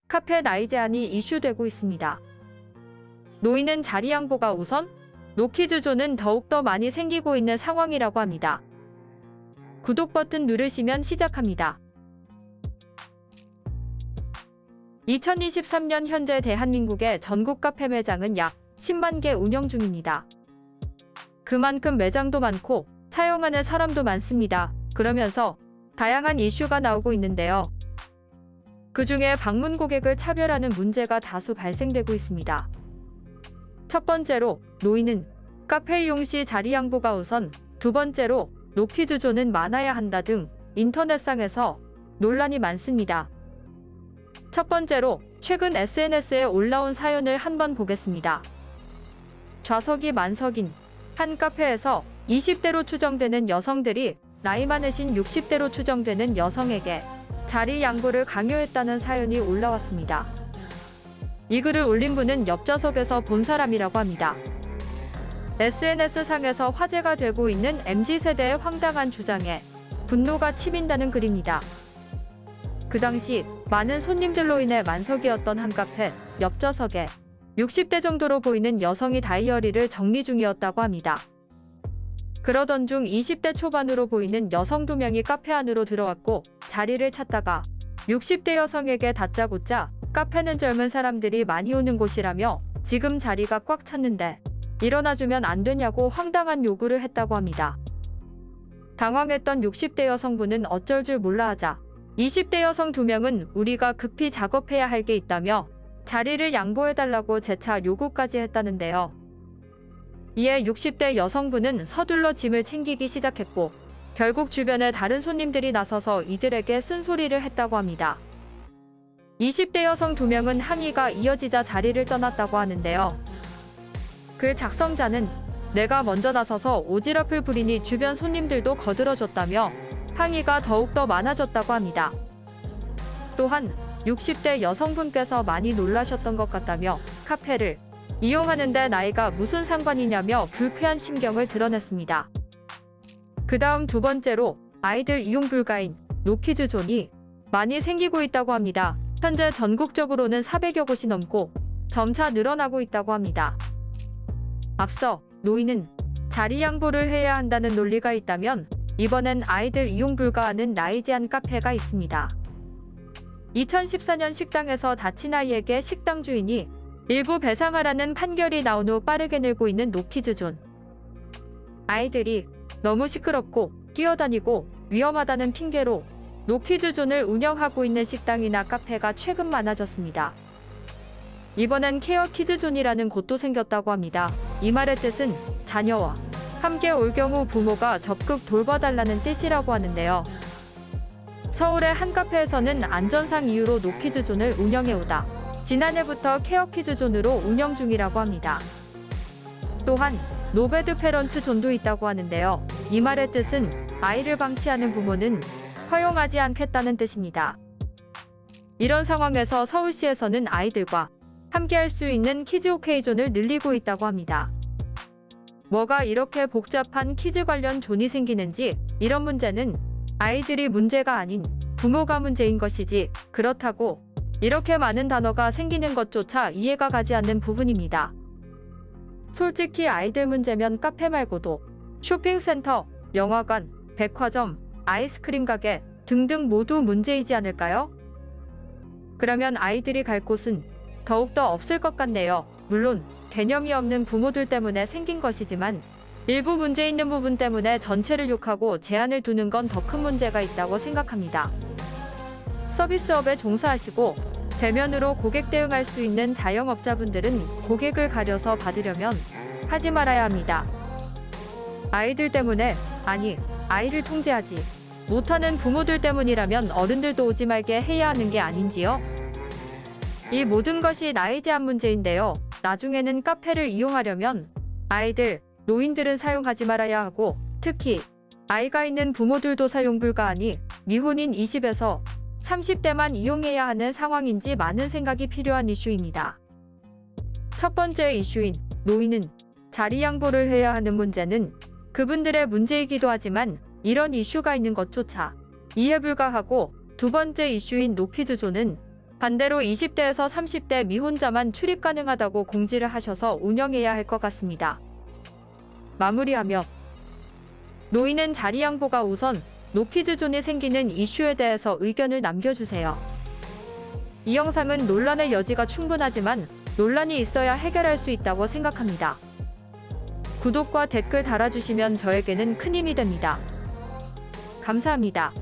카페 나이 제한이 이슈되고 있습니다. 노인은 자리 양보가 우선, 노키즈존은 더욱더 많이 생기고 있는 상황이라고 합니다. 구독 버튼 누르시면 시작합니다. 2023년 현재 대한민국의 전국 카페 매장은 약 10만 개 운영 중입니다. 그만큼 매장도 많고 사용하는 사람도 많습니다. 그러면서 다양한 이슈가 나오고 있는데요. 그중에 방문 고객을 차별하는 문제가 다수 발생되고 있습니다. 첫 번째로 노인은 카페 이용 시 자리 양보가 우선, 두 번째로 노키즈존은 많아야 한다 등 인터넷상에서 논란이 많습니다. 첫 번째로 최근 SNS에 올라온 사연을 한번 보겠습니다. 좌석이 만석인 한 카페에서 20대로 추정되는 여성들이 나이 많으신 60대로 추정되는 여성에게 자리 양보를 강요했다는 사연이 올라왔습니다. 이 글을 올린 분은 옆 좌석에서 본 사람이라고 합니다. SNS상에서 화제가 되고 있는 MZ세대의 황당한 주장에 분노가 치민다는 글입니다. 그 당시 많은 손님들로 인해 만석이었던 한 카페 옆 좌석에 60대 정도로 보이는 여성이 다이어리를 정리 중이었다고 합니다. 그러던 중 20대 초반으로 보이는 여성 2명이 카페 안으로 들어왔고 자리를 찾다가 60대 여성에게 다짜고짜 카페는 젊은 사람들이 많이 오는 곳이라며 지금 자리가 꽉 찼는데 일어나주면 안 되냐고 황당한 요구를 했다고 합니다. 당황했던 60대 여성분은 어쩔 줄 몰라 하자 20대 여성 2명은 우리가 급히 작업해야 할 게 있다며 자리를 양보해달라고 재차 요구까지 했다는데요. 이에 60대 여성분은 서둘러 짐을 챙기기 시작했고 결국 주변에 다른 손님들이 나서서 이들에게 쓴소리를 했다고 합니다. 20대 여성 2명은 항의가 이어지자 자리를 떠났다고 하는데요. 글 작성자는 내가 먼저 나서서 오지랖을 부리니 주변 손님들도 거들어줬다며 항의가 더욱더 많아졌다고 합니다. 또한 60대 여성분께서 많이 놀라셨던 것 같다며 카페를 이용하는데 나이가 무슨 상관이냐며 불쾌한 심경을 드러냈습니다. 그 다음 두 번째로 아이들 이용 불가인 노키즈존이 많이 생기고 있다고 합니다. 현재 전국적으로는 400여 곳이 넘고 점차 늘어나고 있다고 합니다. 앞서 노인은 자리 양보를 해야 한다는 논리가 있다면 이번엔 아이들 이용 불가하는 나이 제한 카페가 있습니다. 2014년 식당에서 다친 아이에게 식당 주인이 일부 배상하라는 판결이 나온 후 빠르게 늘고 있는 노키즈존. 아이들이 너무 시끄럽고 뛰어다니고 위험하다는 핑계로 노키즈존을 운영하고 있는 식당이나 카페가 최근 많아졌습니다. 이번엔 케어키즈존이라는 곳도 생겼다고 합니다. 이 말의 뜻은 자녀와 함께 올 경우 부모가 적극 돌봐달라는 뜻이라고 하는데요. 서울의 한 카페에서는 안전상 이유로 노키즈존을 운영해오다 지난해부터 케어키즈존으로 운영 중이라고 합니다. 또한 노베드 페런츠 존도 있다고 하는데요. 이 말의 뜻은 아이를 방치하는 부모는 허용하지 않겠다는 뜻입니다. 이런 상황에서 서울시에서는 아이들과 함께할 수 있는 키즈 오케이존을 늘리고 있다고 합니다. 뭐가 이렇게 복잡한 키즈 관련 존이 생기는지, 이런 문제는 아이들이 문제가 아닌 부모가 문제인 것이지 그렇다고 이렇게 많은 단어가 생기는 것조차 이해가 가지 않는 부분입니다. 솔직히 아이들 문제면 카페 말고도 쇼핑센터, 영화관, 백화점, 아이스크림 가게 등등 모두 문제이지 않을까요? 그러면 아이들이 갈 곳은 더욱더 없을 것 같네요. 물론 개념이 없는 부모들 때문에 생긴 것이지만 일부 문제 있는 부분 때문에 전체를 욕하고 제한을 두는 건 더 큰 문제가 있다고 생각합니다. 서비스업에 종사하시고 대면으로 고객 대응할 수 있는 자영업자분들은 고객을 가려서 받으려면 하지 말아야 합니다. 아이들 때문에, 아니, 아이를 통제하지 못하는 부모들 때문이라면 어른들도 오지 말게 해야 하는 게 아닌지요? 이 모든 것이 나이 제한 문제인데요. 나중에는 카페를 이용하려면 아이들, 노인들은 사용하지 말아야 하고 특히 아이가 있는 부모들도 사용 불가하니 미혼인 20에서 30대만 이용해야 하는 상황인지 많은 생각이 필요한 이슈입니다. 첫 번째 이슈인 노인은 자리 양보를 해야 하는 문제는 그분들의 문제이기도 하지만 이런 이슈가 있는 것조차 이해 불가하고, 두 번째 이슈인 노키즈존은 반대로 20대에서 30대 미혼자만 출입 가능하다고 공지를 하셔서 운영해야 할 것 같습니다. 마무리하며 노인은 자리 양보가 우선 노키즈존이 생기는 이슈에 대해서 의견을 남겨주세요. 이 영상은 논란의 여지가 충분하지만 논란이 있어야 해결할 수 있다고 생각합니다. 구독과 댓글 달아주시면 저에게는 큰 힘이 됩니다. 감사합니다.